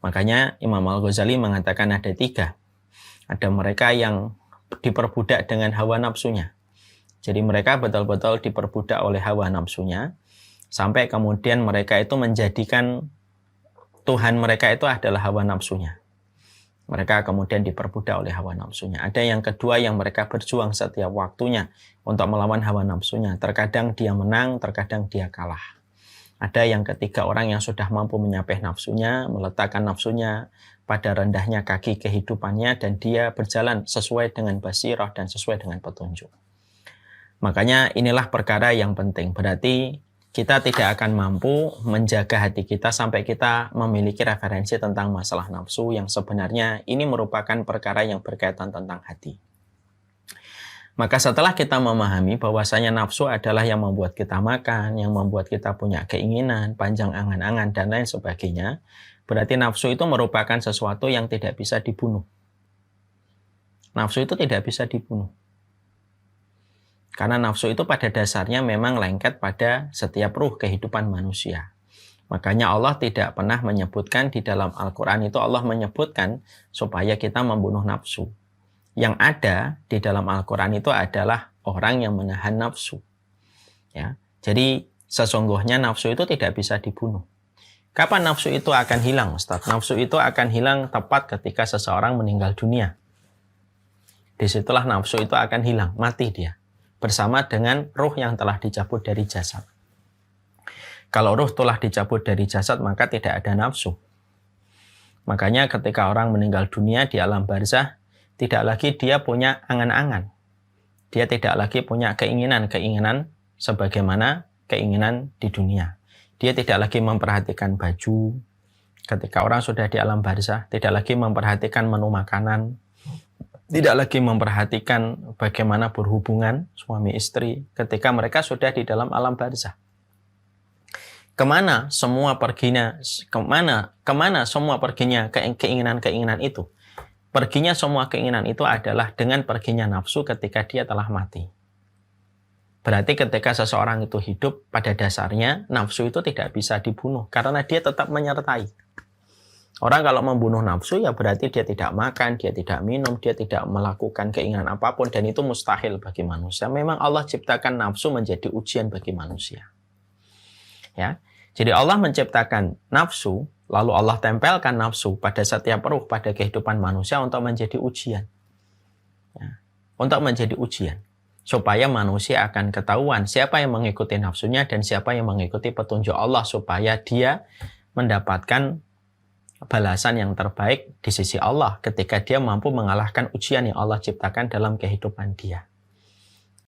Makanya Imam Al-Ghazali mengatakan ada 3. Ada mereka yang diperbudak dengan hawa nafsunya. Jadi mereka betul-betul diperbudak oleh hawa nafsunya, sampai kemudian mereka itu menjadikan Tuhan mereka itu adalah hawa nafsunya. Mereka kemudian diperbudak oleh hawa nafsunya. Ada yang kedua yang mereka berjuang setiap waktunya untuk melawan hawa nafsunya. Terkadang dia menang, terkadang dia kalah. Ada yang ketiga, orang yang sudah mampu menyapih nafsunya, meletakkan nafsunya pada rendahnya kaki kehidupannya, dan dia berjalan sesuai dengan basirah dan sesuai dengan petunjuk. Makanya inilah perkara yang penting. Berarti kita tidak akan mampu menjaga hati kita sampai kita memiliki referensi tentang masalah nafsu yang sebenarnya ini merupakan perkara yang berkaitan tentang hati. Maka setelah kita memahami bahwasanya nafsu adalah yang membuat kita makan, yang membuat kita punya keinginan, panjang angan-angan, dan lain sebagainya, berarti nafsu itu merupakan sesuatu yang tidak bisa dibunuh. Nafsu itu tidak bisa dibunuh. Karena nafsu itu pada dasarnya memang lengket pada setiap ruh kehidupan manusia. Makanya Allah tidak pernah menyebutkan di dalam Al-Quran itu, Allah menyebutkan supaya kita membunuh nafsu. Yang ada di dalam Al-Quran itu adalah orang yang menahan nafsu. Ya. Jadi sesungguhnya nafsu itu tidak bisa dibunuh. Kapan nafsu itu akan hilang, Ustaz? Nafsu itu akan hilang tepat ketika seseorang meninggal dunia. Disitulah nafsu itu akan hilang, mati dia. Bersama dengan ruh yang telah dicabut dari jasad. Kalau ruh telah dicabut dari jasad, maka tidak ada nafsu. Makanya ketika orang meninggal dunia di alam barzah, tidak lagi dia punya angan-angan. Dia tidak lagi punya keinginan-keinginan sebagaimana keinginan di dunia. Dia tidak lagi memperhatikan baju. Ketika orang sudah di alam barzah, tidak lagi memperhatikan menu makanan, tidak lagi memperhatikan bagaimana berhubungan suami istri ketika mereka sudah di dalam alam barzah. Kemana semua perginya keinginan-keinginan itu? Perginya semua keinginan itu adalah dengan perginya nafsu ketika dia telah mati. Berarti ketika seseorang itu hidup, pada dasarnya nafsu itu tidak bisa dibunuh karena dia tetap menyertai. Orang kalau membunuh nafsu ya berarti dia tidak makan, dia tidak minum, dia tidak melakukan keinginan apapun, dan itu mustahil bagi manusia. Memang Allah ciptakan nafsu menjadi ujian bagi manusia. Ya. Jadi Allah menciptakan nafsu, lalu Allah tempelkan nafsu pada setiap ruh, pada kehidupan manusia untuk menjadi ujian. Ya. Untuk menjadi ujian. Supaya manusia akan ketahuan siapa yang mengikuti nafsunya dan siapa yang mengikuti petunjuk Allah, supaya dia mendapatkan balasan yang terbaik di sisi Allah ketika dia mampu mengalahkan ujian yang Allah ciptakan dalam kehidupan dia.